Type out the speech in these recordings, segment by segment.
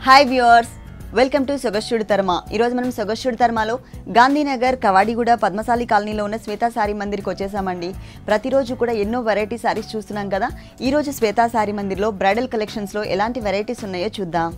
Hi viewers, welcome to సొగస్టుడి తర్మ. ఈరోజు మనం సొగస్టుడి తర్మలో గాంధీనగర్ కవాడిగూడ పద్మశాలి కాలనీలో ఉన్న శ్వేతా సారీ మందిర్కి వచ్చేసామండి. ప్రతిరోజు కూడా ఎన్నో వెరైటీ సారీస్ చూస్తున్నాం కదా. ఈరోజు శ్వేతా సారీ మందిర్లో బ్రైడల్ కలెక్షన్స్లో ఎలాంటి వెరైటీస్ ఉన్నాయో చూద్దాం.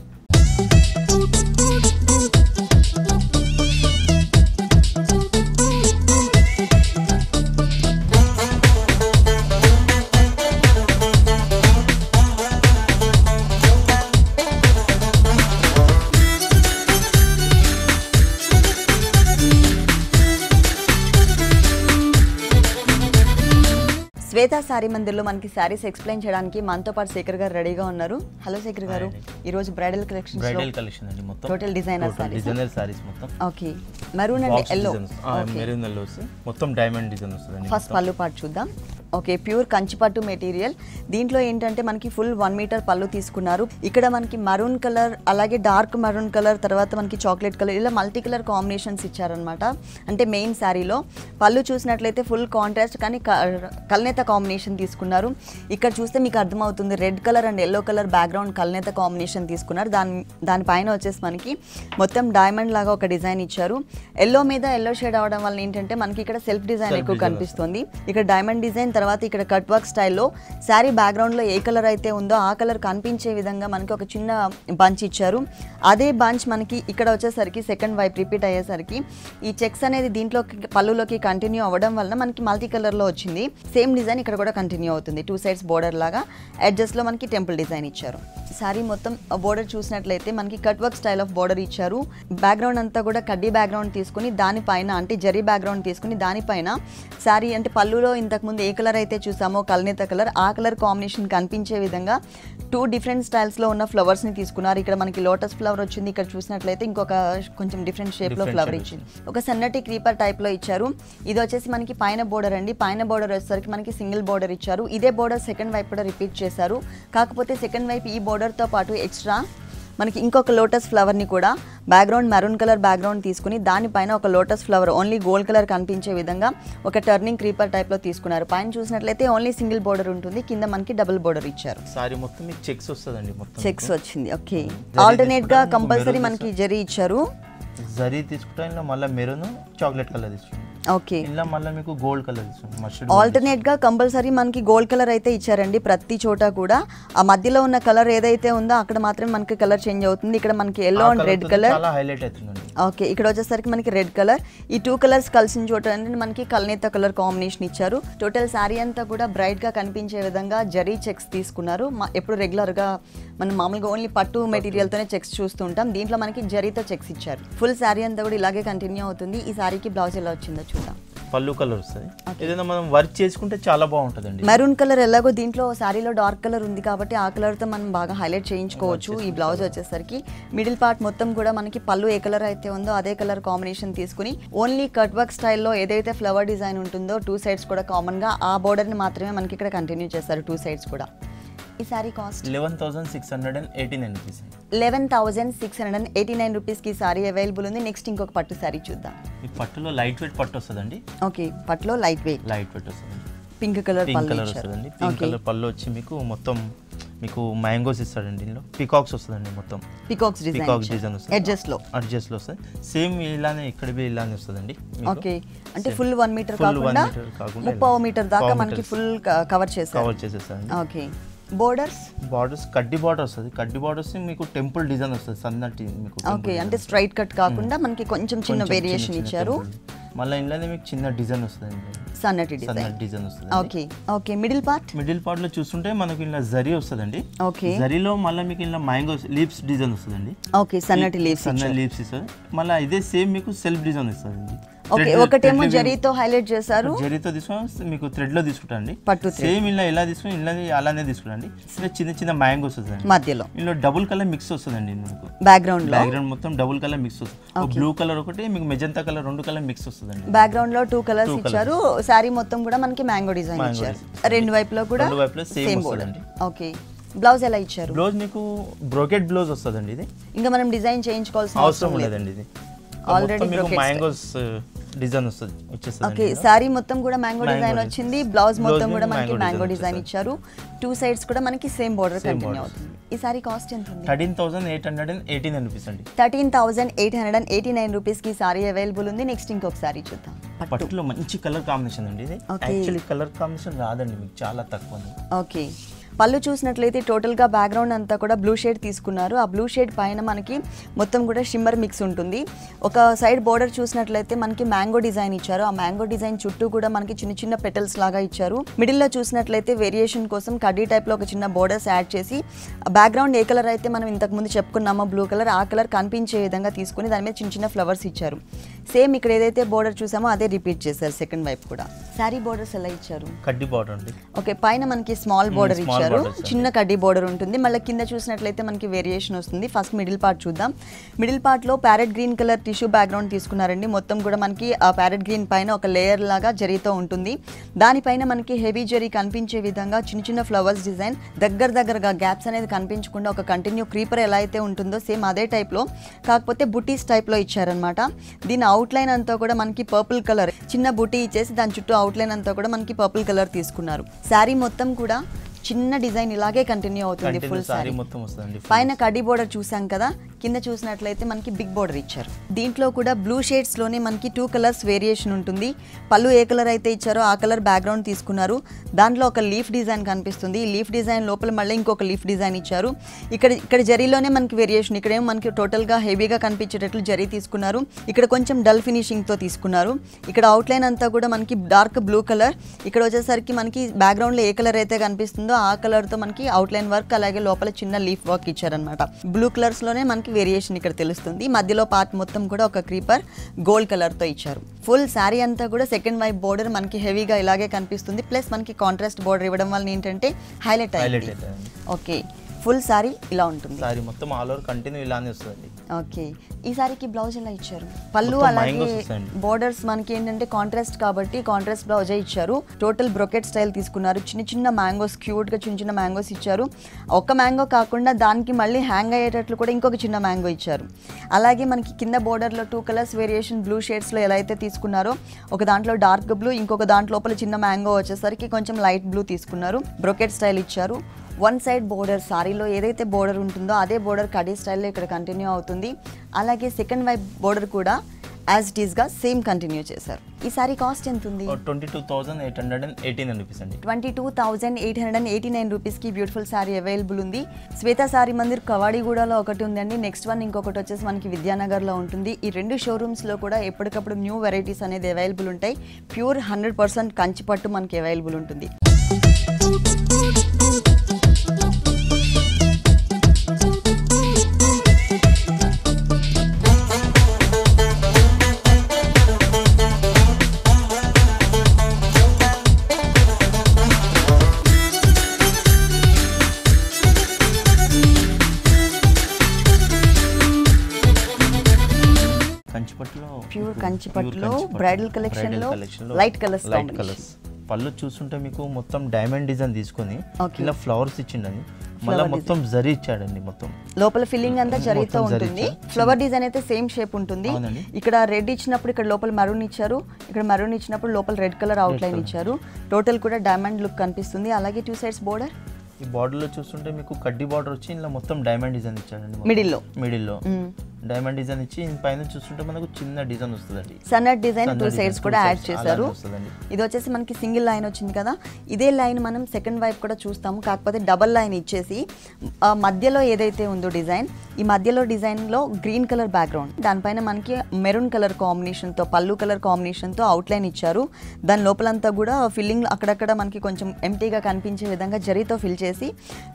శ్వేతా సారీ మందిర్లో మనకి సారీస్ ఎక్స్ప్లెయిన్ చేయడానికి మనతో పాటు శేఖర్ గారు రెడీగా ఉన్నారు. హలో శేఖర్ గారు, ఈ రోజు బ్రైడల్ కలెక్షన్ అండి మొత్తం టోటల్ డిజైనర్ సారీస్ మొత్తం. Okay, maroon and yellow. Maroon yellow మొత్తం డైమండ్ డిజైన్ వస్తుంది. ఫస్ట్ పళ్ళు పాటు చూద్దాం. ఓకే, ప్యూర్ కంచిపట్టు మెటీరియల్. దీంట్లో ఏంటంటే మనకి ఫుల్ 1 మీటర్ పళ్ళు తీసుకున్నారు. ఇక్కడ మనకి మరూన్ కలర్, అలాగే డార్క్ మరూన్ కలర్, తర్వాత మనకి చాక్లెట్ కలర్, ఇలా మల్టీ కలర్ కాంబినేషన్స్ ఇచ్చారనమాట. అంటే మెయిన్ శారీలో పళ్ళు చూసినట్లయితే ఫుల్ కాంట్రాస్ట్ కానీ కల్నేత కాంబినేషన్ తీసుకున్నారు. ఇక్కడ చూస్తే మీకు అర్థమవుతుంది, red colour and yellow colour background కల్నేత కాంబినేషన్ తీసుకున్నారు. దానిపైన వచ్చేసి మనకి మొత్తం డైమండ్ లాగా ఒక డిజైన్ ఇచ్చారు. ఎల్లో మీద ఎల్లో షేడ్ అవడం వల్ల ఏంటంటే మనకి ఇక్కడ సెల్ఫ్ డిజైన్ ఎక్కువ కనిపిస్తుంది. ఇక్కడ డైమండ్ డిజైన్, తర్వాత ఇక్కడ కట్ వర్క్ స్టైల్లో శారీ బ్యాక్గ్రౌండ్లో ఏ కలర్ అయితే ఉందో ఆ కలర్ కనిపించే విధంగా మనకి ఒక చిన్న బంచ్ ఇచ్చారు. అదే బంచ్ మనకి ఇక్కడ వచ్చేసరికి సెకండ్ వైపు రిపీట్ అయ్యేసరికి ఈ చెక్స్ అనేది దీంట్లో పళ్ళులోకి కంటిన్యూ అవ్వడం వలన మనకి మల్టీ కలర్లో వచ్చింది. సేమ్ డిజైన్ ఇక్కడ కూడా కంటిన్యూ అవుతుంది. 2 సైడ్స్ బోర్డర్ లాగా ఎడ్జెస్లో మనకి టెంపుల్ డిజైన్ ఇచ్చారు. శారీ మొత్తం బోర్డర్ చూసినట్లయితే మనకి cut work style of border ఇచ్చారు. బ్యాక్గ్రౌండ్ అంతా కూడా కడ్డీ బ్యాక్గ్రౌండ్ తీసుకుని దానిపైన అంటే జరీ బ్యాక్గ్రౌండ్ తీసుకుని దానిపైన శారీ అంటే పళ్ళులో ఇంతకుముందు ఏ కలర్ అయితే చూసామో కల్నేత కలర్, ఆ కలర్ కాంబినేషన్ కనిపించే విధంగా 2 డిఫరెంట్ స్టైల్స్లో ఉన్న ఫ్లవర్స్ని తీసుకున్నారు. ఇక్కడ మనకి లోటస్ ఫ్లవర్ వచ్చింది. ఇక్కడ చూసినట్లయితే ఇంకొక కొంచెం డిఫరెంట్ షేప్లో ఫ్లవర్ ఇచ్చింది. ఒక సన్నటి క్రీపర్ టైప్లో ఇచ్చారు. ఇది వచ్చేసి మనకి పైన బోర్డర్ అండి. పైన బోర్డర్ వచ్చేసరికి మనకి సింగిల్ బోర్డర్ ఇచ్చారు. ఇదే బోర్డర్ సెకండ్ వైపు కూడా రిపీట్ చేశారు. కాకపోతే సెకండ్ వైపు ఈ బోర్డర్తో పాటు ఎక్స్ట్రా మనకి ఇంకొక లోటస్ ఫ్లవర్ని కూడా బ్యాక్గ్రౌండ్ మెరూన్ కలర్ బ్యాక్గ్రౌండ్ తీసుకుని దానిపైన ఒక lotus flower only gold colour కనిపించే విధంగా ఒక టర్నింగ్ క్రీపర్ టైప్లో తీసుకున్నారు. పైన చూసినట్లయితే ఓన్లీ సింగిల్ బోర్డర్ ఉంటుంది, కింద మనకి డబుల్ బోర్డర్ ఇచ్చారు. సారీ మొత్తం మీకు చెక్స్ వస్తుందండి, మొత్తం చెక్స్ వచ్చింది. ఓకే, ఆల్టర్నేట్ గా కంపల్సరీ మనకి జరీ ఇచ్చారు. జరీ తీసుకుంటా ఇలా మళ్ళీ మెరూన్ చాక్లెట్ కలర్ తీసుకుంటాం. ఓకే, ఇలా మళ్ళీ మీకు గోల్డ్ కలర్ తీసుకుంటాం. ఆల్టర్నేట్ గా కంపల్సరీ మనకి గోల్డ్ కలర్ అయితే ఇచ్చారండి. ప్రతి చోట కూడా ఆ మధ్యలో ఉన్న కలర్ ఏదైతే ఉందో అక్కడ మాత్రమే మనకి కలర్ చేంజ్ అవుతుంది. ఇక్కడ మనకి ఎల్లో అండ్ రెడ్ కలర్ చాలా హైలైట్ అవుతుందండి. ఓకే, ఇక్కడ వచ్చేసరికి మనకి రెడ్ కలర్, ఈ 2 కలర్స్ కలిసిన చోట మనకి కల్నేత కలర్ కాంబినేషన్ ఇచ్చారు. టోటల్ శారీ అంతా కూడా బ్రైట్ గా కనిపించే విధంగా జరీ చెక్స్ తీసుకున్నారు. ఎప్పుడు రెగ్యులర్ గా మనం మామూలుగా ఓన్లీ పట్టు మెటీరియల్ తోనే చెక్స్ చూస్తూ ఉంటాం. దీంట్లో మనకి జరీతో చెక్స్ ఇచ్చారు. ఫుల్ శారీ అంతా కూడా ఇలాగే కంటిన్యూ అవుతుంది. ఈ శారీకి బ్లౌజ్ ఎలా వచ్చిందో చూద్దాం. పళ్ళు కలర్ వస్తుంది. ఏదైనా మనం వర్క్ చేసుకుంటే చాలా బాగుంటుందండి. మెరూన్ కలర్ ఎలాగో దీంట్లో శారీలో డార్క్ కలర్ ఉంది కాబట్టి ఆ కలర్ తో మనం బాగా హైలైట్ చేయించుకోవచ్చు. ఈ బ్లౌజ్ వచ్చేసరికి మిడిల్ పార్ట్ మొత్తం కూడా మనకి పళ్ళు ఏ కలర్ అయితే ఉందో అదే కలర్ కాంబినేషన్ తీసుకుని ఓన్లీ కట్ వర్క్ స్టైల్లో ఏదైతే ఫ్లవర్ డిజైన్ ఉంటుందో 2 సైడ్స్ కూడా కామన్ గా ఆ బోర్డర్ ని మాత్రమే మనకి ఇక్కడ కంటిన్యూ చేస్తారు 2 సైడ్స్ కూడా. ఈ సారీ కాస్ట్ 11,689 రూపీస్. 11,689 రూపీస్ కి సారీ అవైలబుల్ ఉంది. నెక్స్ట్ ఇంకొక పట్టు సారీ చూద్దాం. ఈ పట్టులో లైట్ వెయిట్ పట్టు వస్తుందండి. ఓకే, పట్టులో లైట్ వెయిట్ వస్తుంది. పింక్ కలర్ పళ్ళు వస్తుందండి. పింక్ కలర్ పళ్ళు వచ్చి మీకు మొత్తం మీకు మ్యాంగోస్ ఇస్తాడండి. దీనిలో పికాక్స్ వస్తుందండి. మొత్తం పికాక్స్ డిజైన్ వస్తుంది. అడ్జస్ట్ లో వస్తుంది. సేమ్ ఇలానే ఇక్కడ ఇలానే వస్తుందండి. ఓకే, అంటే ఫుల్ 1 మీటర్ కాకుండా 30 మీటర్ దాకా మనకి ఫుల్ కవర్ చేసేస్తారండి. ఓకే, బోర్డర్స్ కడ్డీ బార్డర్ వస్తుంది. కడ్డీ బార్డర్స్ మీకు టెంపుల్ డిజైన్ వస్తుంది సన్నటి మీకు. ఓకే, అంటే స్ట్రైట్ కట్ కాకుండా మనకి కొంచెం చిన్న వేరియేషన్ ఇచ్చారు. మళ్ళీ ఇంట్లోనే మీకు చిన్న డిజైన్ వస్తుంది, సన్నటి డిజైన్ వస్తుంది. ఓకే ఓకే, మిడిల్ పార్ట్ లో చూస్తుంటే మనకి ఇలా జరీ వస్తుందండి. ఓకే, జరీలో మళ్ళీ మీకు ఇలా మ్యాంగో లీవ్స్ డిజైన్ వస్తుందండి. ఓకే, సన్నటి లీవ్స్ ఇస్తుంది. మళ్ళీ ఇదే సేమ్ మీకు సెల్ఫ్ డిజైన్ వస్తుంది. ఓకే, ఒకటేమో జరీతో హైలైట్ చేశారు. జరీతో తీసుకుని మీకు థ్రెడ్ లో తీసుకుంటాండి. సేమ్ ఇలా తీసుకుని ఇలా అలానే తీసుకుంటండి. చిన్న చిన్న మ్యాంగోస్ వస్తుంది మధ్యలో. ఇందులో డబుల్ కలర్ మిక్స్ వస్తుందండి. మీకు బ్యాక్గ్రౌండ్ మొత్తం డబుల్ కలర్ మిక్స్ వస్తుంది. బ్లూ కలర్ ఒకటి, మీకు మెజంతా కలర్ 2 కలర్ మిక్స్ వస్తుందండి. బ్యాక్గ్రౌండ్ లో 2 కలర్స్ ఇచ్చారు. సారీ మొత్తం కూడా మనకి మ్యాంగో డిజైన్ ఇచ్చారు. రెండు వైపులో కూడా సేమ్ వస్తుందండి. ఓకే, బ్లౌజ్ ఎలా ఇచ్చారు? బ్లౌజ్ మీకు బ్రోకెట్ బ్లౌజ్ వస్తుందండి. ఇది ఇంకా మనం డిజైన్ చేయించుకోవాల్సిన అవసరం లేదండి. ఇది ఆల్రెడీ మ్యాంగోస్ డిజైన్ వచ్చేస్తుంది. ఓకే, సారీ మొత్తం కూడా మ్యాంగో డిజైన్ వచ్చింది, బ్లౌజ్ మొత్తం కూడా మనకి మ్యాంగో డిజైన్ ఇచ్చారు. 2 సైడ్స్ కూడా మనకి సేమ్ బోర్డర్ కంటిన్యూ అవుతుంది. ఈ సారీ కాస్ట్ ఎంత ఉంది? 13,889 రూపీస్ అండి. 13,889 రూపీస్ కి సారీ అవైలబుల్ ఉంది. నెక్స్ట్ ఇంకొక సారీ చూద్దాం. పట్టులో మంచి కలర్ కాంబినేషన్ అండి ఇది. యాక్చువల్లీ కలర్ కాంబినేషన్ రాదండి మీకు, చాలా తక్కువ. ఓకే, పళ్ళు చూసినట్లయితే టోటల్గా బ్యాక్గ్రౌండ్ అంతా కూడా బ్లూ షేడ్ తీసుకున్నారు. ఆ బ్లూ షేడ్ పైన మనకి మొత్తం కూడా షిమ్మర్ మిక్స్ ఉంటుంది. ఒక సైడ్ బోర్డర్ చూసినట్లయితే మనకి మ్యాంగో డిజైన్ ఇచ్చారు. ఆ మ్యాంగో డిజైన్ చుట్టూ కూడా మనకి చిన్న చిన్న పెటల్స్ లాగా ఇచ్చారు. మిడిల్లో చూసినట్లయితే వేరియేషన్ కోసం కడ్డీ టైప్లో ఒక చిన్న బోర్డర్స్ యాడ్ చేసి బ్యాక్గ్రౌండ్ ఏ కలర్ అయితే మనం ఇంతకుముందు చెప్పుకున్నామో బ్లూ కలర్, ఆ కలర్ కనిపించే విధంగా తీసుకుని దాని మీద చిన్న చిన్న ఫ్లవర్స్ ఇచ్చారు. సేమ్ ఇక్కడ ఏదైతే బోర్డర్ చూసామో అదే రిపీట్ చేశారు సెకండ్ వైపు కూడా. శారీ బోర్డర్స్ ఎలా ఇచ్చారు? కడ్డీ బోర్డర్ అండి. ఓకే, పైన మనకి స్మాల్ బోర్డర్ ఇచ్చారు, చిన్న కడ్డీ బోర్డర్ ఉంటుంది. మళ్ళీ కింద చూసినట్లయితే మనకి వేరియేషన్ వస్తుంది. ఫస్ట్ మిడిల్ పార్ట్ చూద్దాం. మిడిల్ పార్ట్ లో parrot green colour tissue background తీసుకున్నారండి. మొత్తం కూడా మనకి ఆ ప్యారెట్ గ్రీన్ పైన ఒక లేయర్ లాగా జరీతో ఉంటుంది. దానిపైన మనకి హెవీ జరీ కనిపించే విధంగా చిన్న చిన్న ఫ్లవర్స్ డిజైన్, దగ్గరగా గ్యాప్స్ అనేది కనిపించకుండా ఒక కంటిన్యూ క్రీపర్ ఎలా అయితే ఉంటుందో సేమ్ అదే టైప్ లో, కాకపోతే బుటీస్ టైప్ లో ఇచ్చారనమాట. దీని అవుట్లైన్ అంతా కూడా మనకి పర్పుల్ కలర్, చిన్న బుటీ ఇచ్చేసి దాని చుట్టూ అవుట్లైన్ అంతా కూడా మనకి పర్పుల్ కలర్ తీసుకున్నారు. శారీ మొత్తం కూడా చిన్న డిజైన్ ఇలాగే కంటిన్యూ అవుతుంది. ఫుల్ సారీ మొత్తం వస్తుంది. పైన కడ్డీ బోర్డర్ చూసాం కదా, కింద చూసినట్లయితే మనకి బిగ్ బోర్డర్ ఇచ్చారు. దీంట్లో కూడా బ్లూ షేడ్స్ లోనే మనకి 2 కలర్స్ వేరియేషన్ ఉంటుంది. పళ్ళు ఏ కలర్ అయితే ఇచ్చారో ఆ కలర్ బ్యాక్గ్రౌండ్ తీసుకున్నారు. దాంట్లో ఒక లీఫ్ డిజైన్ కనిపిస్తుంది. ఈ లీఫ్ డిజైన్ లోపల మళ్ళీ ఇంకొక లీఫ్ డిజైన్ ఇచ్చారు. ఇక్కడ జరీలోనే మనకి వేరియేషన్, ఇక్కడేమో మనకి టోటల్ గా హెవీగా కనిపించేటట్లు జరీ తీసుకున్నారు. ఇక్కడ కొంచెం డల్ ఫినిషింగ్ తో తీసుకున్నారు. ఇక్కడ అవుట్లైన్ అంతా కూడా మనకి డార్క్ బ్లూ కలర్. ఇక్కడ వచ్చేసరికి మనకి బ్యాక్గ్రౌండ్ లో ఏ కలర్ అయితే కనిపిస్తుందో ఆ కలర్ తో మనకి అవుట్లైన్ వర్క్, అలాగే లోపల చిన్న లీఫ్ వర్క్ ఇచ్చారనమాట. బ్లూ కలర్స్ లోనే మనకి వేరియేషన్ ఇక్కడ తెలుస్తుంది. మధ్యలో పార్ట్ మొత్తం కూడా ఒక క్రీపర్ గోల్డ్ కలర్ తో ఇచ్చారు. ఫుల్ శారీ అంతా కూడా సెకండ్ వైపు బోర్డర్ మనకి హెవీగా ఇలాగే కనిపిస్తుంది. ప్లస్ మనకి కాంట్రాస్ట్ బోర్డర్ ఇవ్వడం వల్ల ఏంటంటే హైలైట్ అయ్యింది. ఓకే, ఫుల్ సారీ ఇలా ఉంటుంది. సారీ మొత్తం ఆల్ ఓవర్ కంటిన్యూ ఇలానే వస్తుంది. ఓకే, ఈ సారీకి బ్లౌజ్ ఎలా ఇచ్చారు? పళ్ళు అలాగే బోర్డర్స్ మనకి ఏంటంటే కాంట్రాస్ట్ కాబట్టి కాంట్రాస్ట్ బ్లౌజే ఇచ్చారు. టోటల్ బ్రొకెట్ స్టైల్ తీసుకున్నారు. చిన్న చిన్న మ్యాంగోస్, క్యూట్ గా చిన్న చిన్న మ్యాంగోస్ ఇచ్చారు. ఒక్క మ్యాంగో కాకుండా దానికి మళ్ళీ హ్యాంగ్ అయ్యేటట్లు కూడా ఇంకొక చిన్న మ్యాంగో ఇచ్చారు. అలాగే మనకి కింద బోర్డర్ లో 2 కలర్స్ వేరియేషన్ బ్లూ షేడ్స్ లో ఎలా అయితే తీసుకున్నారో, ఒక దాంట్లో డార్క్ బ్లూ, ఇంకొక దాంట్లో లోపల చిన్న మ్యాంగో వచ్చేసరికి కొంచెం లైట్ బ్లూ తీసుకున్నారు. బ్రొకెట్ స్టైల్ ఇచ్చారు. 1 సైడ్ బోర్డర్, సారీలో ఏదైతే బోర్డర్ ఉంటుందో అదే బోర్డర్ కడీ స్టైల్లో ఇక్కడ కంటిన్యూ అవుతుంది. అలాగే సెకండ్ వైపు బోర్డర్ కూడా యాజ్ ఇట్ ఈస్ గా సేమ్ కంటిన్యూ చేశారు. ఈ సారీ కాస్ట్ ఎంత ఉంది? 22,889 రూపీస్ అండి. 22,889 రూపీస్ కి బ్యూటిఫుల్ సారీ అవైలబుల్ ఉంది. శ్వేత సారీ మందిర్ కవాడిగూడలో ఒకటి ఉందండి. నెక్స్ట్ వన్ ఇంకొకటి వచ్చేసి మనకి విద్యానగర్ లో ఉంటుంది. ఈ 2 షోరూమ్స్ లో కూడా ఎప్పటికప్పుడు న్యూ వెరైటీస్ అనేది అవైలబుల్ ఉంటాయి. ప్యూర్ 100% కంచి పట్టు మనకి అవైలబుల్ ఉంటుంది. ప్యూర్ కంచిపట్టులో బ్రైడల్ కలెక్షన్ లో లైట్ కలర్స్. పళ్ళు చూస్తుంటే మీకు మొత్తం డైమండ్ డిజైన్ తీసుకొని ఇలా ఫ్లవర్స్ ఇచ్చిండని, మళ్ళీ మొత్తం జరీ ఇచ్చాడండి. మొత్తం లోపల ఫిల్లింగ్ అంతా జరీతో ఉంటుంది. ఫ్లవర్ డిజైన్ అయితే సేమ్ షేప్ ఉంటుంది. ఇక్కడ రెడ్ ఇచ్చినప్పుడు ఇక్కడ లోపల మరూన్ ఇచ్చారు. ఇక్కడ మరూన్ ఇచ్చినప్పుడు లోపల రెడ్ కలర్ అవుట్ లైన్ ఇచ్చారు. టోటల్ కూడా డైమండ్ లుక్ కనిపిస్తుంది. అలాగే 2 సైడ్స్ బోర్డర్. ఈ బార్డర్ లో చూస్తుంటే మీకు కడ్డీ బార్డర్ వచ్చి ఇలా మొత్తం డైమండ్ డిజైన్ ఇచ్చాడండి. మిడిల్లో డైమండ్ డిజైన్ ఇచ్చి పైన చూస్తుంటే మనకు చిన్న డిజైన్ వస్తుందండి. సన్నట్ డిజైన్ 2 సైడ్స్ కూడా యాడ్ చేశారు. ఇది వచ్చేసి మనకి సింగిల్ లైన్ వచ్చింది కదా, ఇదే లైన్ మనం సెకండ్ వైపు కూడా చూస్తాము. కాకపోతే డబల్ లైన్ ఇచ్చేసి మధ్యలో ఏదైతే ఉందో డిజైన్, ఈ మధ్యలో డిజైన్ లో గ్రీన్ కలర్ బ్యాక్గ్రౌండ్, దానిపైన మనకి మెరూన్ కలర్ కాంబినేషన్ తో, పళ్ళు కలర్ కాంబినేషన్ తో అవుట్ లైన్ ఇచ్చారు. దాని లోపలంతా కూడా ఫిల్లింగ్ అక్కడక్కడ మనకి కొంచెం ఎంటీగా కనిపించే విధంగా జరీతో ఫిల్ చేసి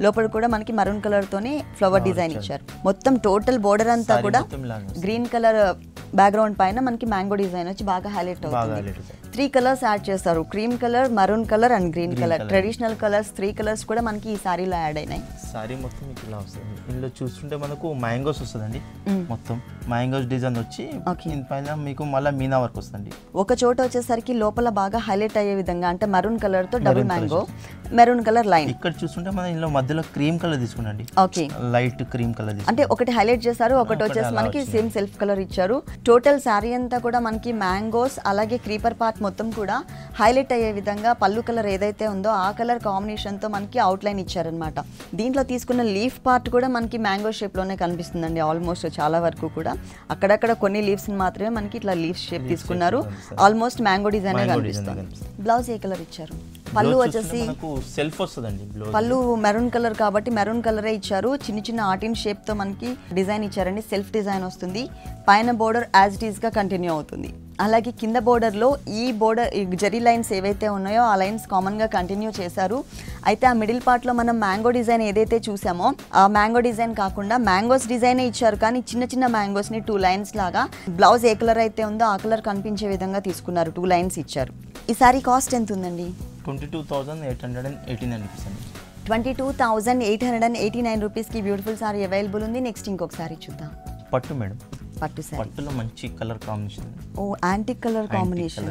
లోపల కూడా మనకి మరూన్ కలర్ తోనే ఫ్లవర్ డిజైన్ ఇచ్చారు. మొత్తం టోటల్ బోర్డర్ అంతా కూడా గ్రీన్ కలర్ బ్యాక్గ్రౌండ్ పైన మనకి మ్యాంగో డిజైన్ వచ్చి బాగా హైలైట్ అవుతుంది. 3 కలర్స్ యాడ్ చేస్తారు, cream colour, maroon colour and green colour. Traditional colours 3 colours కూడా మనకి ఈ సారీలో యాడ్ అయినాయి. సారీ మొత్తం మీకు ఇలా వస్తుంది. ఇందులో చూస్తుంటే మనకు మ్యాంగోస్ వస్తుందండి, మొత్తం మ్యాంగోస్ డిజైన్ వచ్చి పైన మీకు మళ్ళీ మీనా వర్క్ వస్తుంది. ఒక చోట వచ్చేసరికి లోపల బాగా హైలైట్ అయ్యే విధంగా అంటే మరూన్ కలర్ తో double mango, maroon colour line. ఇక్కడ చూస్తుంటే మనం ఇందులో మధ్యలో క్రీమ్ కలర్ తీసుకున్నాండి, ఓకే లైట్ క్రీమ్ కలర్ అంటే ఒకటి హైలైట్ చేశారు, ఒకటి వచ్చేసి మనకి సేమ్ సెల్ఫ్ కలర్ ఇచ్చారు. టోటల్ శారీ అంతా కూడా మనకి మ్యాంగోస్ అలాగే క్రీపర్ పార్ట్ మొత్తం కూడా హైలైట్ అయ్యే విధంగా పళ్ళు కలర్ ఏదైతే ఉందో ఆ కలర్ కాంబినేషన్ తో మనకి అవుట్ లైన్ ఇచ్చారనమాట. దీంట్లో తీసుకున్న లీఫ్ పార్ట్ కూడా మనకి మ్యాంగో షేప్ లోనే కనిపిస్తుందండి ఆల్మోస్ట్ చాలా వరకు కూడా. అక్కడక్కడ కొన్ని లీవ్స్ మాత్రమే మనకి ఇట్లా లీఫ్ షేప్ తీసుకున్నారు, ఆల్మోస్ట్ మ్యాంగో డిజైన్ కనిపిస్తుంది. బ్లౌజ్ ఏ కలర్ ఇచ్చారు? పళ్ళు వచ్చేసి సెల్ఫ్ వస్తుందండి, పళ్ళు మెరూన్ కలర్ కాబట్టి మెరూన్ కలరే ఇచ్చారు. చిన్న చిన్న ఆర్టిన్ షేప్ తో మనకి డిజైన్ ఇచ్చారండి, సెల్ఫ్ డిజైన్ వస్తుంది. పైన బోర్డర్ యాజ్ ఇట్ ఈస్ గా కంటిన్యూ అవుతుంది. అలాగే కింద బోర్డర్ లో ఈ బోర్డర్ జరీ లైన్స్ ఏవైతే ఉన్నాయో ఆ లైన్స్ కామన్ గా కంటిన్యూ చేశారు. అయితే ఆ మిడిల్ పార్ట్ లో మనం మ్యాంగో డిజైన్ ఏదైతే చూసామో ఆ మ్యాంగో డిజైన్ కాకుండా మ్యాంగోస్ డిజైన్ ఇచ్చారు, కానీ చిన్న చిన్న మ్యాంగోస్ ని 2 లైన్స్ లాగా బ్లౌజ్ ఏ కలర్ అయితే ఉందో ఆ కలర్ కనిపించే విధంగా తీసుకున్నారు, 2 లైన్స్ ఇచ్చారు. ఈ సారీ కాస్ట్ ఎంత ఉందండి? 22,889 రూపీస్ అండి. 22,889 రూపీస్కి బ్యూటిఫుల్ సారీ అవైలబుల్ ఉంది. నెక్స్ట్ ఇంకొక సారీ చూద్దాం. పట్టు మేడం, పట్టు సారీ, పట్టులో మంచి కలర్ కాంబినేషన్. ఓ యాంటిక్ కలర్ కాంబినేషన్.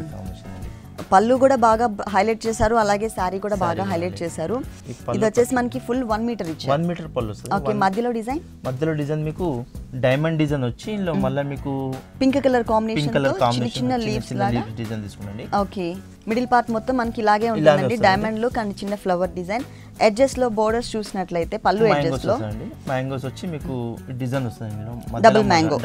పళ్ళు కూడా బాగా హైలైట్ చేశారు, అలాగే సారీ కూడా బాగా హైలైట్ చేశారు. ఇది వచ్చేసి మనకి ఫుల్ 1 మీటర్ ఇచ్చారు, 1 మీటర్ పళ్ళు వస్తుంది. ఓకే. మధ్యలో డిజైన్ మీకు డైమండ్ డిజైన్ వచ్చి ఇందులో మళ్ళీ మీకు పింక్ కలర్ కాంబినేషన్ చిన్న చిన్న లీవ్స్ లాగా డిజైన్ తీసుకున్నాండి. ఓకే. మిడిల్ పార్ట్ మొత్తం మనకి ఇలాగే ఉంటుందండి, డైమండ్ లో కానీ చిన్న ఫ్లవర్ డిజైన్. ఎడ్జెస్ లో బోర్డర్స్ చూసినట్లయితే పళ్ళు ఎడ్జెస్ లో మ్యాంగోస్ వచ్చి మీకు డిజైన్ వస్తుంది, డబుల్ మ్యాంగో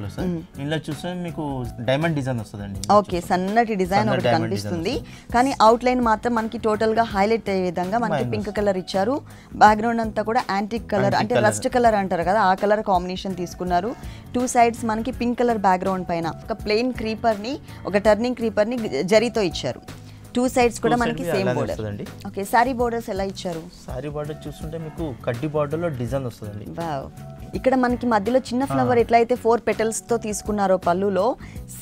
వస్తుంది. ఇందులో చూస్తే మీకు డైమండ్ డిజైన్ వస్తుందండి. ఓకే, సన్నటి డిజైన్ ఒకటి కనిపిస్తుంది, కానీ అవుట్ లైన్ మాత్రం మనకి టోటల్ గా హైలైట్ అయ్యే విధంగా మనకి పింక్ కలర్ ఇచ్చారు. బ్యాక్గ్రౌండ్ అంతా కూడా యాంటిక్ కలర్ అంటే రస్ట్ కలర్ అంటారు కదా ఆ కలర్ కాంబినేషన్ తీసుకున్నారు. 2 సైడ్స్ మనకి పింక్ కలర్ బ్యాక్గ్రౌండ్ పైన ఒక ప్లెయిన్ క్రీపర్ ని, ఒక టర్నింగ్ క్రీపర్ ని జరీతో ఇచ్చారు. 2 సైడ్స్ కూడా మనకి same border. Okay, sorry borders ఎలా ఇచ్చారు? సారీ బోర్డర్ చూస్తుంటే మీకు కడ్డీ బోర్డర్ లో డిజైన్ వస్తుందండి. వావ్. ఇక్కడ మనకి మధ్యలో చిన్న ఫ్లవర్ ఎట్లయితే 4 పెటల్స్ తో తీసుకున్నారో పళ్ళులో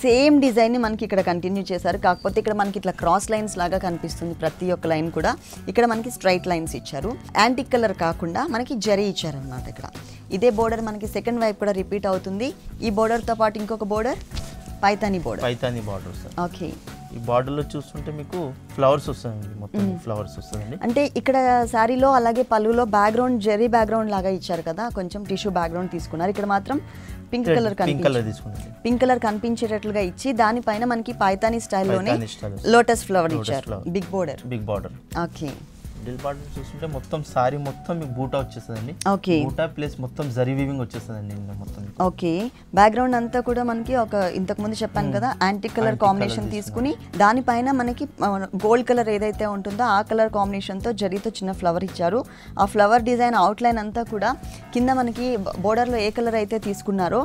సేమ్ డిజైన్ ని మనకి ఇక్కడ కంటిన్యూ చేశారు. కాకపోతే ఇక్కడ మనకి ఇట్లా క్రాస్ లైన్స్ లాగా కనిపిస్తుంది ప్రతి ఒక్క లైన్ కూడా. ఇక్కడ మనకి స్ట్రైట్ లైన్స్ ఇచ్చారు, యాంటిక్ కలర్ కాకుండా మనకి జరీ ఇచ్చారనమాట. ఇక్కడ ఇదే బోర్డర్ మనకి సెకండ్ వైపు కూడా రిపీట్ అవుతుంది. ఈ బోర్డర్ తో పాటు ఇంకొక బోర్డర్ పైతాని బోర్డర్. ఓకే, ఈ బార్డర్ లో చూస్తుంటే మీకు ఫ్లవర్స్ వస్తాయండి, మొత్తం ఫ్లవర్స్ వస్తాయండి. అంటే ఇక్కడ సారీలో అలాగే పళ్ళులో బ్యాక్గ్రౌండ్ జెరీ బ్యాక్గ్రౌండ్ లాగా ఇచ్చారు కదా, కొంచెం టిష్యూ బ్యాక్గ్రౌండ్ తీసుకున్నారు. ఇక్కడ మాత్రం పింక్ కలర్ కనిపించేటట్లుగా ఇచ్చి దానిపైన మనకి పైతాని స్టైల్లోనే లోటస్ ఫ్లవర్ ఇచ్చారు. Big border. Okay. Middle part చూస్తుంటే మొత్తం సారీ మొత్తం మీకు బూటా వచ్చేస్తుందండి. ఓకే, బూటా ప్లస్ మొత్తం జరీ వీవింగ్ వచ్చేస్తుందండి మొత్తం. ఓకే. బ్యాక్గ్రౌండ్ అంతా కూడా మనకి ఒక ఇంతకు ముందు చెప్పాను కదా యాంటిక్ కలర్ కాంబినేషన్ తీసుకుని దానిపైన మనకి గోల్డ్ కలర్ ఏదైతే ఉంటుందో ఆ కలర్ కాంబినేషన్ తో జరీతో చిన్న ఫ్లవర్ ఇచ్చారు. ఆ ఫ్లవర్ డిజైన్ అవుట్ లైన్ అంతా కూడా కింద మనకి బోర్డర్ లో ఏ కలర్ అయితే తీసుకున్నారో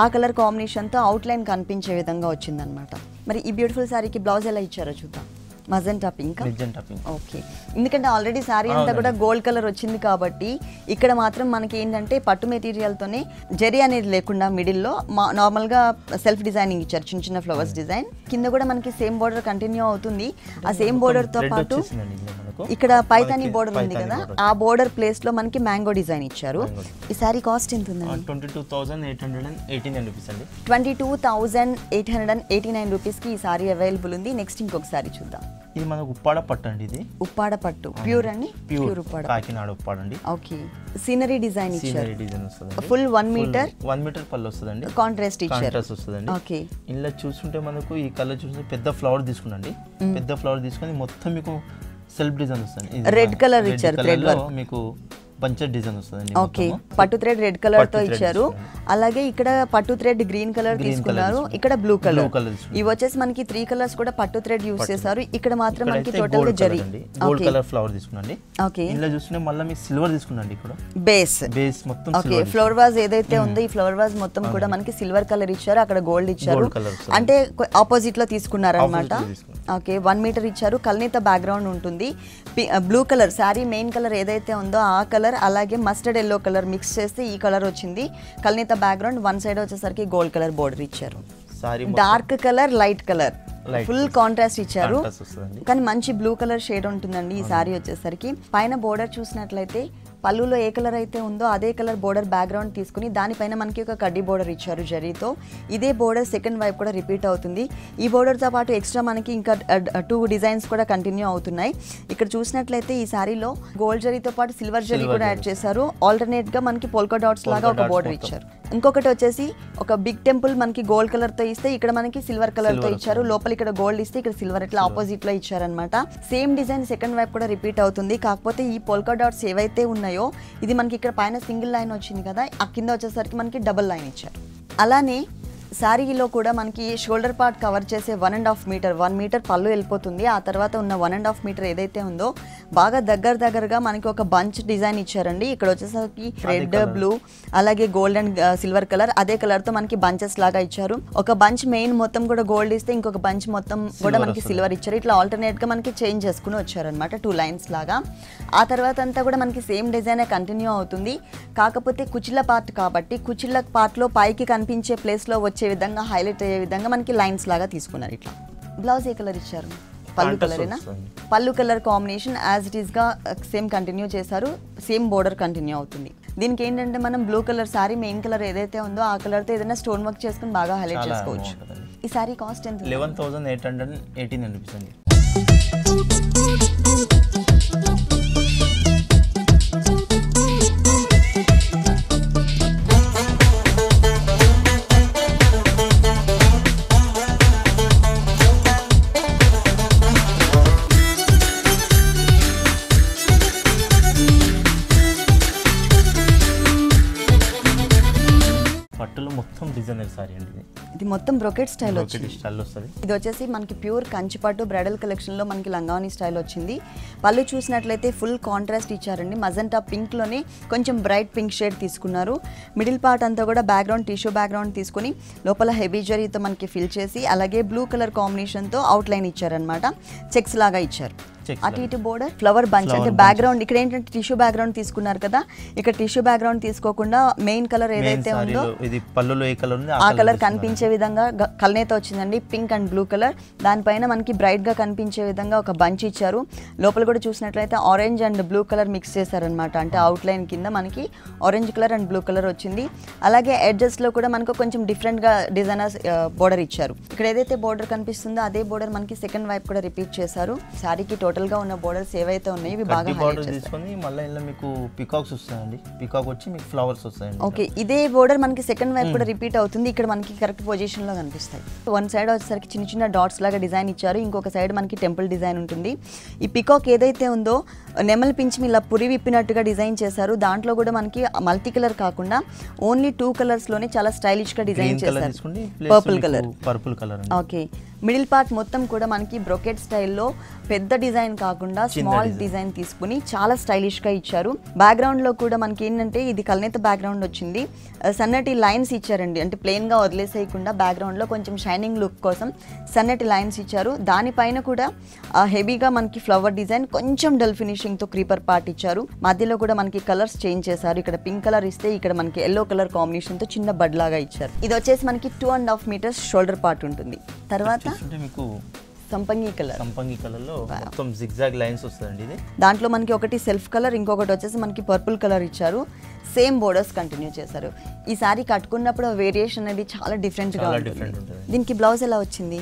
ఆ కలర్ కాంబినేషన్ తో అవుట్ లైన్ కనిపించే విధంగా వచ్చిందనమాట. మరి ఈ బ్యూటిఫుల్ సారీకి బ్లౌజ్ ఎలా ఇచ్చారో చూద్దాం. Magenta pink. ఓకే, ఎందుకంటే ఆల్రెడీ శారీ అంతా కూడా గోల్డ్ కలర్ వచ్చింది కాబట్టి ఇక్కడ మాత్రం మనకి ఏంటంటే పట్టు మెటీరియల్తోనే జరీ అనేది లేకుండా మిడిల్లో నార్మల్గా సెల్ఫ్ డిజైనింగ్ ఇచ్చారు, చిన్న చిన్న ఫ్లవర్స్ డిజైన్. కింద కూడా మనకి సేమ్ బోర్డర్ కంటిన్యూ అవుతుంది. ఆ సేమ్ బోర్డర్ తో పాటు ఇక్కడ పైతాని బోర్డర్ ఉంది కదా ఆ బోర్డర్ ప్లేస్ లో మనకి మ్యాంగో డిజైన్ ఇచ్చారు. ఈ సారీ కాస్ట్ ఎంత ఉందండి? 22,889 రూపీస్ అండి. 22,889 రూపీస్ కి ఈ సారీ అవైలబుల్ ఉంది. నెక్స్ట్ ఇంకొక సారీ చూద్దాం. ఇది మనకు ఉప్పాడ పట్టు అండి. ఇది ఉప్పాడ పట్టు ప్యూర్ అండి, ప్యూర్ ఉప్పాడ, కాకినాడ ఉప్పాడ అండి. ఓకే, సీనరీ డిజైన్ ఇచ్చారు. వస్తుంది ఫుల్ 1 మీటర్ పళ్ళు వస్తుందండి, కాంట్రాస్ట్ ఇచ్చారు. వస్తుందండి. ఓకే, ఇలా చూస్తుంటే మనకు ఈ కలర్ చూస్తే పెద్ద ఫ్లవర్ తీసుకున్నాండి. పెద్ద ఫ్లవర్ తీసుకొని మొత్తం మీకు సెల్ఫ్ డిజైన్ వస్తుంది. రెడ్ కలర్ ఇచ్చారు, థ్రెడ్ వర్క్ మీకు బంచెడ్ డిజైన్ వస్తుంది. ఓకే, పట్టు థ్రెడ్ రెడ్ కలర్ తో ఇచ్చారు. అలాగే ఇక్కడ పట్టు థ్రెడ్ గ్రీన్ కలర్ తీసుకున్నారు, ఇక్కడ బ్లూ కలర్. ఇవి వచ్చేసి మనకి 3 కలర్స్ కూడా పట్టు థ్రెడ్ యూస్ చేశారు. ఇక్కడ మాత్రం మనకి టోటల్ గా జరీ గోల్డ్ కలర్ ఫ్లవర్ తీసుకున్నాండి. ఓకే, ఇలా చూస్తుంటే మళ్ళీ మీకు సిల్వర్ తీసుకున్నాండి. ఇక్కడ బేస్ మొత్తం. ఓకే, ఫ్లవర్ వాజ్ ఏదైతే ఉందో ఈ ఫ్లవర్ వాజ్ మొత్తం కూడా మనకి సిల్వర్ కలర్ ఇచ్చారు, అక్కడ గోల్డ్ ఇచ్చారు. అంటే ఆపోజిట్ లో తీసుకున్నారు అనమాట. ఓకే, 1 మీటర్ ఇచ్చారు. కల్నీత బ్యాక్గ్రౌండ్ ఉంటుంది. Blue colour sari main colour ఏదైతే ఉందో ఆ కలర్ అలాగే మస్టర్డ్ ఎల్లో కలర్ మిక్స్ చేస్తే ఈ కలర్ వచ్చింది. కల్నీత బ్యాక్గ్రౌండ్ 1 సైడ్ వచ్చేసరికి గోల్డ్ కలర్ బోర్డర్ ఇచ్చారు. Dark colour light colour full contrast ఇచ్చారు. Contrast వస్తుందండి. కానీ మంచి బ్లూ కలర్ షేడ్ ఉంటుందండి ఈ సారీ వచ్చేసరికి. పైన బోర్డర్ చూసినట్లయితే పళ్ళులో ఏ కలర్ అయితే ఉందో అదే కలర్ బోర్డర్ బ్యాక్గ్రౌండ్ తీసుకుని దానిపైన మనకి ఒక కడ్డీ బోర్డర్ ఇచ్చారు జరీతో. ఇదే బోర్డర్ సెకండ్ వైపు కూడా రిపీట్ అవుతుంది. ఈ బోర్డర్తో పాటు ఎక్స్ట్రా మనకి ఇంకా 2 డిజైన్స్ కూడా కంటిన్యూ అవుతున్నాయి. ఇక్కడ చూసినట్లయితే ఈ సారీలో గోల్డ్ జరీతో పాటు సిల్వర్ జరీ కూడా యాడ్ చేశారు. ఆల్టర్నేట్ గా మనకి పోల్కా డాట్స్ లాగా ఒక బోర్డర్ ఇచ్చారు. ఇంకొకటి వచ్చేసి ఒక బిగ్ టెంపుల్ మనకి గోల్డ్ కలర్ తో ఇస్తే ఇక్కడ మనకి సిల్వర్ కలర్ తో ఇచ్చారు. లోపల ఇక్కడ గోల్డ్ ఇస్తే ఇక్కడ సిల్వర్ ఇట్లా ఆపోజిట్ లో ఇచ్చారనమాట. సేమ్ డిజైన్ సెకండ్ వైపు కూడా రిపీట్ అవుతుంది. కాకపోతే ఈ పోల్కా డాట్స్ ఏవైతే ఉన్నాయో ఇది మనకి ఇక్కడ పైన సింగిల్ లైన్ వచ్చింది కదా, ఆ కింద వచ్చేసరికి మనకి డబుల్ లైన్ ఇచ్చారు. అలానే శారీలో కూడా మనకి షోల్డర్ పార్ట్ కవర్ చేసే 1.5 మీటర్ 1 మీటర్ పళ్ళు వెళ్ళిపోతుంది. ఆ తర్వాత ఉన్న 1.5 మీటర్ ఏదైతే ఉందో బాగా దగ్గరగా మనకి ఒక బంచ్ డిజైన్ ఇచ్చారండి. ఇక్కడ వచ్చేసరికి రెడ్ బ్లూ అలాగే గోల్డ్ అండ్ సిల్వర్ కలర్ అదే కలర్ తో మనకి బంచెస్ లాగా ఇచ్చారు. ఒక బంచ్ మెయిన్ మొత్తం కూడా గోల్డ్ ఇస్తే ఇంకొక బంచ్ మొత్తం కూడా మనకి సిల్వర్ ఇచ్చారు. ఇట్లా ఆల్టర్నేట్ గా మనకి చేంజ్ చేసుకుని వచ్చారనమాట 2 లైన్స్ లాగా. ఆ తర్వాత అంతా కూడా మనకి సేమ్ డిజైన్ కంటిన్యూ అవుతుంది. కాకపోతే కుచిళ్ళ పార్ట్ కాబట్టి కుచిళ్ళ పార్ట్ లో పైకి కనిపించే ప్లేస్ లో వచ్చే విధంగా హైలైట్ అయ్యే విధంగా మనకి లైన్స్ లాగా తీసుకున్నారు. ఇట్లా బ్లౌజ్ ఏ కలర్ ఇచ్చారు? పళ్ళు కలరేనా? పళ్ళు colour combination as it is గా సేమ్ కంటిన్యూ చేశారు. సేమ్ బోర్డర్ కంటిన్యూ అవుతుంది. దీనికి ఏంటంటే మనం blue colour sorry main colour ఏదైతే ఉందో ఆ కలర్ తో ఏదైనా స్టోన్ వర్క్ చేసుకుని బాగా హైలైట్ చేసుకోవచ్చు. ఈ సారీ కాస్ట్ ఎంత? 11,818 రూపీస్ అండి. పట్టులో మొత్తం డిజైనర్ సారీ అండి. ఇది మొత్తం బ్రొకెట్ స్టైల్ వచ్చింది. ఇది వచ్చేసి మనకి ప్యూర్ కంచిపట్టు బ్రైడల్ కలెక్షన్ లో మనకి లంగావని స్టైల్ వచ్చింది. పళ్ళు చూసినట్లయితే ఫుల్ కాంట్రాస్ట్ ఇచ్చారండి. మజంటా పింక్ లోనే కొంచెం బ్రైట్ పింక్ షేడ్ తీసుకున్నారు. మిడిల్ పార్ట్ అంతా కూడా బ్యాక్గ్రౌండ్ టిష్యూ బ్యాక్గ్రౌండ్ తీసుకుని లోపల హెవీ జరీతో మనకి ఫిల్ చేసి అలాగే బ్లూ కలర్ కాంబినేషన్ తో అవుట్ లైన్ ఇచ్చారనమాట. చెక్స్ లాగా ఇచ్చారు. అటు ఇటు బోర్డర్ ఫ్లవర్ బంచ్ అంటే బ్యాక్గ్రౌండ్ ఇక్కడ ఏంటంటే టిష్యూ బ్యాక్గ్రౌండ్ తీసుకున్నారు కదా, ఇక్కడ టిష్యూ బ్యాక్గ్రౌండ్ తీసుకోకుండా మెయిన్ కలర్ ఏదైతే ఉందో ఇది పళ్ళులో ఏ కలర్ ఉంది ఆ కలర్ కనిపించే విధంగా కల్నేత వచ్చిందండి. పింక్ అండ్ బ్లూ కలర్ దానిపైన మనకి బ్రైట్ గా కనిపించే విధంగా ఒక బంచ్ ఇచ్చారు. లోపల కూడా చూసినట్లయితే orange and blue colour mix చేశారనమాట. అంటే అవుట్ లైన్ కింద మనకి orange colour and blue colour వచ్చింది. అలాగే ఎడ్జెస్ లో కూడా మనకు కొంచెం డిఫరెంట్ గా డిజైనర్స్ బోర్డర్ ఇచ్చారు. ఇక్కడ ఏదైతే బోర్డర్ కనిపిస్తుందో అదే బోర్డర్ మనకి సెకండ్ వైపు కూడా రిపీట్ చేశారు. సారీకి టోటల్ గా ఉన్న బోర్డర్స్ ఏవైతే ఉన్నాయో ఇవి బాగా హైలైట్ చేసుకొని మళ్ళీ ఇలా మీకు పికాక్స్ వస్తాయండి. పికాక్ వచ్చి మీకు ఫ్లవర్స్ వస్తాయండి. ఓకే, ఇదే బోర్డర్ మనకి సెకండ్ వైపు కూడా రిపీట్ అవుతుంది. ఇక్కడ మనకి కరెక్ట్ పొజిషన్ లో కనిపిస్తాయి. వన్ సైడ్ వచ్చేసరికి చిన్న చిన్న డాట్స్ లాగా డిజైన్ ఇచ్చారు. ఇంకొక సైడ్ మనకి టెంపుల్ డిజైన్ ఉంటుంది. ఈ పికాక్ ఏదైతే ఉందో నెమలి పింఛం ఇలా పురి విప్పినట్టుగా డిజైన్ చేశారు. దాంట్లో కూడా మనకి మల్టీ కలర్ కాకుండా ఓన్లీ 2 కలర్స్ లోనే చాలా స్టైలిష్ గా డిజైన్ చేశారు. Purple colour. Okay, middle part మొత్తం కూడా మనకి బ్రొకెట్ స్టైల్లో పెద్ద డిజైన్ కాకుండా స్మాల్ డిజైన్ తీసుకుని చాలా స్టైలిష్ గా ఇచ్చారు. బ్యాక్గ్రౌండ్ లో కూడా మనకి ఏంటంటే ఇది కల్నేత బ్యాక్గ్రౌండ్ వచ్చింది. సన్నటి లైన్స్ ఇచ్చారండి. అంటే ప్లెయిన్ గా వదిలేసేయకుండా బ్యాక్గ్రౌండ్ లో కొంచెం షైనింగ్ లుక్ కోసం సన్నటి లైన్స్ ఇచ్చారు. దానిపైన కూడా హెవీగా మనకి ఫ్లవర్ డిజైన్ కొంచెం డల్ ఫినిషింగ్ తో క్రీపర్ పార్ట్ ఇచ్చారు. మధ్యలో కూడా మనకి కలర్స్ చేంజ్ చేశారు. ఇక్కడ పింక్ కలర్ ఇస్తే ఇక్కడ మనకి ఎల్లో కలర్ కాంబినేషన్ తో చిన్న బడ్ లాగా ఇచ్చారు. ఇది వచ్చేసి మనకి 2.5 మీటర్స్ షోల్డర్ పార్ట్ ఉంటుంది. తర్వాత మీకు సంపంగి కలర్ లో మొత్తం జిగ్జాగ్ లైన్స్ వస్తాయండి. ఇది దాంట్లో మనకి ఒకటి సెల్ఫ్ కలర్ ఇంకొకటి వచ్చేసి మనకి పర్పుల్ కలర్ ఇచ్చారు. సేమ్ బోర్డర్స్ కంటిన్యూ చేశారు. ఈ సారీ కట్టుకున్నప్పుడు వేరియేషన్ అనేది చాలా డిఫరెంట్ గా ఉంటుంది. దీనికి బ్లౌజ్ ఎలా వచ్చింది?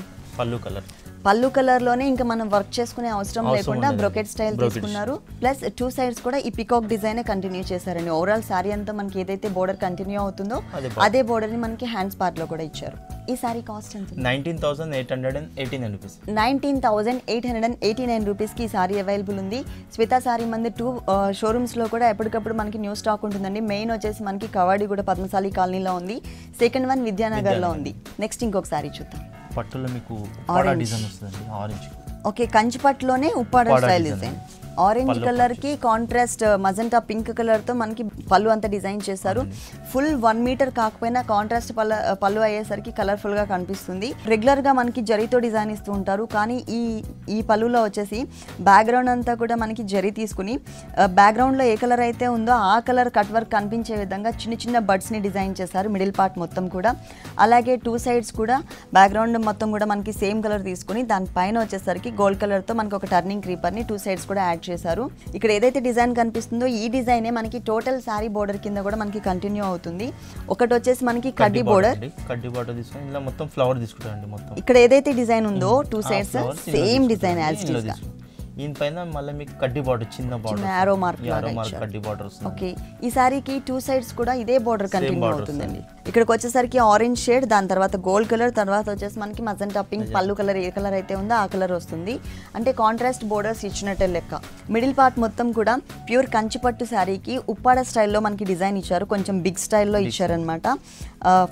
పళ్ళు కలర్ లోనే ఇంకా మనం వర్క్ చేసుకునే అవసరం లేకుండా బ్రొకెట్ స్టైల్ తీసుకున్నారు. ప్లస్ 2 సైడ్స్ కూడా ఈ పికాక్ డిజైన్ కంటిన్యూ చేశారండి. ఓవరాల్ సారీ అంతా మనకి ఏదైతే బోర్డర్ కంటిన్యూ అవుతుందో అదే బోర్డర్ ని మనకి హ్యాండ్స్ పార్ట్ లో కూడా ఇచ్చారు. ఈ సారీ కాస్ట్ ఎంత? 19,889 రూపీస్. 19,889 రూపీస్ కి ఈ సారీ అవైలబుల్ ఉంది. శ్వేత సారీ మంది 2 షోరూమ్స్ లో కూడా ఎప్పటికప్పుడు మనకి న్యూ స్టాక్ ఉంటుందండి. మెయిన్ వచ్చేసి మనకి కవాడి కూడా పద్మశాలి కాలనీలో ఉంది. సెకండ్ వన్ విద్యానగర్ లో ఉంది. నెక్స్ట్ ఇంకొక సారీ చూద్దాం. పట్టులో మీకు ఉప్పాడ డిజైన్ వస్తుంది. ఆరెంజ్. ఓకే, కంచి పట్టులోనే Uppada style design. Orange colour కి కాంట్రాస్ట్ మజెంటా పింక్ కలర్ తో మనకి పళ్ళు అంతా డిజైన్ చేశారు. ఫుల్ 1 మీటర్ కాకపోయినా కాంట్రాస్ట్ పళ్ళు అయ్యేసరికి కలర్ఫుల్ గా కనిపిస్తుంది. రెగ్యులర్ గా మనకి జరీతో డిజైన్ ఇస్తూ ఉంటారు, కానీ ఈ పళ్ళులో వచ్చేసి బ్యాక్గ్రౌండ్ అంతా కూడా మనకి జరీ తీసుకుని బ్యాక్గ్రౌండ్ లో ఏ కలర్ అయితే ఉందో ఆ కలర్ కట్ వర్క్ కనిపించే విధంగా చిన్న చిన్న బర్డ్స్ ని డిజైన్ చేశారు మిడిల్ పార్ట్ మొత్తం కూడా. అలాగే 2 సైడ్స్ కూడా బ్యాక్గ్రౌండ్ మొత్తం కూడా మనకి సేమ్ కలర్ తీసుకుని దానిపైన వచ్చేసరికి గోల్డ్ కలర్ తో మనకి ఒక టర్నింగ్ క్రీపర్ ని 2 సైడ్స్ కూడా యాడ్ చేశారు. ఇక్కడ ఏదైతే డిజైన్ కనిపిస్తుందో ఈ డిజైనే మనకి టోటల్ సారీ బోర్డర్ కింద కూడా మనకి కంటిన్యూ అవుతుంది. ఒకటి వచ్చేసి మనకి కడ్డీ బోర్డర్ తీసుకొని ఇలా మొత్తం ఫ్లవర్ తీసుకుంటారండి. మొత్తం ఇక్కడ ఏదైతే డిజైన్ ఉందో 2 sides same design as it is గా. దీని పైన మళ్ళీ మీకు కడ్డీ బార్డర్ చిన్న బార్డర్ యారో మార్క్ కడ్డీ బార్డర్ వస్తుంది. ఓకే, ఈ సారీకి 2 సైడ్స్ కూడా ఇదే బార్డర్ కంటిన్యూ అవుతుందండి. ఇక్కడికి వచ్చేసరికి ఆరెంజ్ షేడ్, దాని తర్వాత గోల్డ్ కలర్, తర్వాత వచ్చేసి మనకి మజెంటా పింక్ పళ్ళు కలర్ ఏ కలర్ అయితే ఉందో ఆ కలర్ వస్తుంది. అంటే కాంట్రాస్ట్ బోర్డర్స్ ఇచ్చినట్టే లెక్క. మిడిల్ పార్ట్ మొత్తం కూడా ప్యూర్ కంచిపట్టు శారీకి ఉప్పాడ స్టైల్లో మనకి డిజైన్ ఇచ్చారు. కొంచెం బిగ్ స్టైల్లో ఇచ్చారనమాట.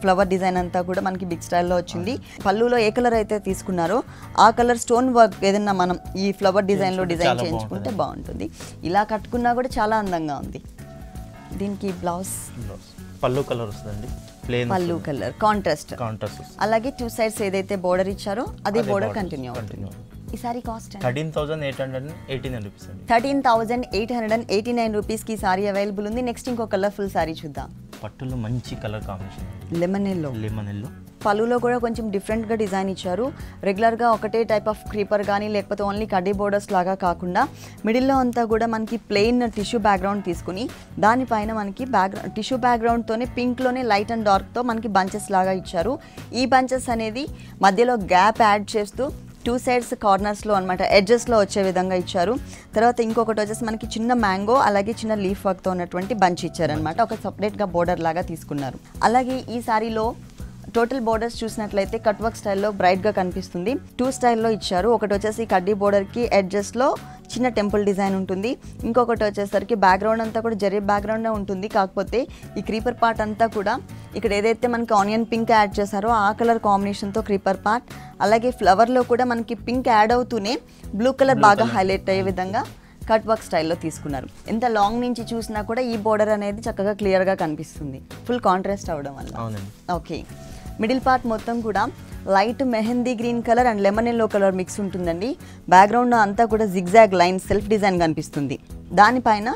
ఫ్లవర్ డిజైన్ అంతా కూడా మనకి బిగ్ స్టైల్లో వచ్చింది. పళ్ళులో ఏ కలర్ అయితే తీసుకున్నారో ఆ కలర్ స్టోన్ వర్క్ ఏదన్నా మనం ఈ ఫ్లవర్ డిజైన్ డిజైన్ చేయించుకుంటే బాగుంటుంది. ఇలా కట్టుకున్నా కూడా చాలా అందంగా ఉంది. దీనికి బ్లౌజ్ పళ్ళు కలర్ వస్తుందండి, ప్లెయిన్ పళ్ళు కలర్ కాంట్రాస్ట్. అలాగే 2 సైడ్స్ ఏదైతే బోర్డర్ ఇచ్చారో అదే బోర్డర్ కంటిన్యూ అవుతుంది. ఈ సారీ కాస్ట్ 13,889 రూపీస్ అండి. 13,889 రూపీస్ కి సారీ అవైలబుల్ ఉంది. నెక్స్ట్ ఇంకో కలర్ఫుల్ సారీ చూద్దాం. పట్టులో మంచి కలర్ కాంబినేషన్, లెమన్ ఎల్లో. పళ్ళులో కూడా కొంచెం డిఫరెంట్గా డిజైన్ ఇచ్చారు. రెగ్యులర్గా ఒకటే టైప్ ఆఫ్ క్రీపర్ కానీ లేకపోతే ఓన్లీ కడ్డీ బోర్డర్స్ లాగా కాకుండా మిడిల్లో అంతా కూడా మనకి ప్లెయిన్ టిష్యూ బ్యాక్గ్రౌండ్ తీసుకుని దానిపైన మనకి టిష్యూ బ్యాక్గ్రౌండ్తోనే పింక్లోనే లైట్ అండ్ డార్క్తో మనకి బంచెస్ లాగా ఇచ్చారు. ఈ బంచెస్ అనేది మధ్యలో గ్యాప్ యాడ్ చేస్తూ 2 సైడ్స్ కార్నర్స్లో అనమాట ఎడ్జెస్లో వచ్చే విధంగా ఇచ్చారు. తర్వాత ఇంకొకటి వచ్చేసి మనకి చిన్న మ్యాంగో అలాగే చిన్న లీఫ్ వర్క్తో ఉన్నటువంటి బంచ్ ఇచ్చారనమాట. ఒక సపరేట్గా బోర్డర్ లాగా తీసుకున్నారు. అలాగే ఈ సారీలో టోటల్ బోర్డర్స్ చూసినట్లయితే కట్ వర్క్ స్టైల్లో బ్రైట్గా కనిపిస్తుంది. 2 స్టైల్లో ఇచ్చారు. ఒకటి వచ్చేసి కడ్డీ బోర్డర్కి ఎడ్జెస్లో చిన్న టెంపుల్ డిజైన్ ఉంటుంది. ఇంకొకటి వచ్చేసరికి బ్యాక్గ్రౌండ్ అంతా కూడా జరీ బ్యాక్గ్రౌండే ఉంటుంది. కాకపోతే ఈ క్రీపర్ పార్ట్ అంతా కూడా ఇక్కడ ఏదైతే మనకి ఆనియన్ పింక్ యాడ్ చేశారో ఆ కలర్ కాంబినేషన్తో క్రీపర్ పార్ట్, అలాగే ఫ్లవర్లో కూడా మనకి పింక్ యాడ్ అవుతూనే బ్లూ కలర్ బాగా హైలైట్ అయ్యే విధంగా కట్ వర్క్ స్టైల్లో తీసుకున్నారు. ఎంత లాంగ్ నుంచి చూసినా కూడా ఈ బోర్డర్ అనేది చక్కగా క్లియర్గా కనిపిస్తుంది, ఫుల్ కాంట్రాస్ట్ అవ్వడం వల్ల. ఓకే, మిడిల్ పార్ట్ మొత్తం కూడా light mehndi green colour and lemon yellow colour mix ఉంటుందండి. బ్యాక్గ్రౌండ్ అంతా కూడా జిగ్జాగ్ లైన్ సెల్ఫ్ డిజైన్ కనిపిస్తుంది. దానిపైన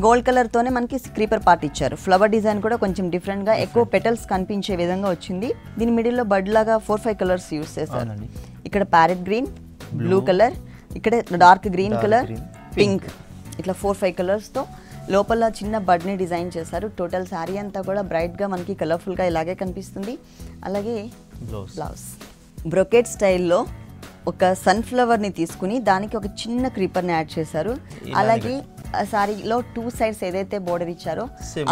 గోల్డ్ కలర్తోనే మనకి క్రీపర్ పార్ట్ ఇచ్చారు. ఫ్లవర్ డిజైన్ కూడా కొంచెం డిఫరెంట్గా ఎక్కువ పెటల్స్ కనిపించే విధంగా వచ్చింది. దీని మిడిల్లో బడ్ లాగా 4-5 కలర్స్ యూస్ చేశారు. ఇక్కడ ప్యారెట్ గ్రీన్, బ్లూ కలర్, ఇక్కడ డార్క్ గ్రీన్ కలర్, పింక్, ఇట్లా 4-5 కలర్స్తో లోపల చిన్న బడ్ని డిజైన్ చేశారు. టోటల్ శారీ అంతా కూడా బ్రైట్గా మనకి కలర్ఫుల్గా ఇలాగే కనిపిస్తుంది. అలాగే బ్లౌజ్ బ్రొకెట్ స్టైల్లో ఒక సన్ఫ్లవర్ని తీసుకుని దానికి ఒక చిన్న క్రీపర్ని యాడ్ చేశారు. అలాగే సారీలో 2 సైడ్స్ ఏదైతే బోర్డర్ ఇచ్చారో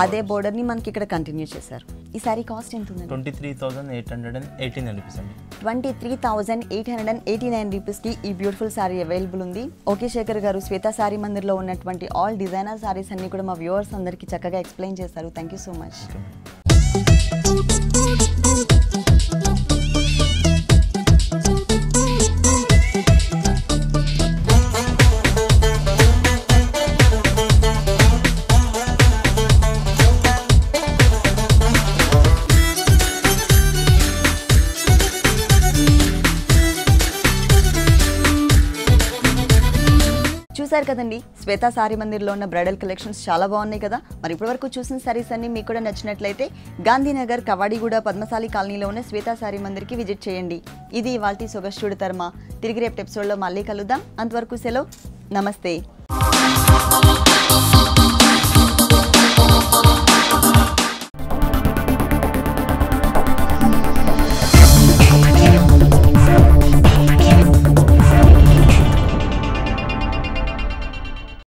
అదే బోర్డర్ని మనకి ఇక్కడ కంటిన్యూ చేశారు. ఈ సారీ కాస్ట్ ఎంత ఉంది? 23,889 రూపీస్ అండి. 23,889 రూపీస్కి ఈ బ్యూటిఫుల్ సారీ అవైలబుల్ ఉంది. ఓకే శేఖర్ గారు, శ్వేత సారీ మందిర్లో ఉన్నటువంటి ఆల్ డిజైనర్ సారీస్ అన్ని కూడా మా వ్యూవర్స్ అందరికీ చక్కగా ఎక్స్ప్లెయిన్ చేశారు. Thank you so much. చూసారు కదండి, శ్వేత సారీ మందిర్లో ఉన్న బ్రైడల్ కలెక్షన్స్ చాలా బాగున్నాయి కదా. మరి ఇప్పటివరకు చూసిన సారీస్ అన్ని మీకు కూడా నచ్చినట్లయితే గాంధీనగర్ కవాడిగూడ పద్మశాలి కాలనీలో ఉన్న శ్వేత సారీ మందిర్కి విజిట్ చేయండి. ఇది ఇవాల్టి సొగస్టుడి తర్మ. తిరిగి రేపు ఎపిసోడ్లో మళ్ళీ కలుద్దాం. అంతవరకు సెలవు, నమస్తే.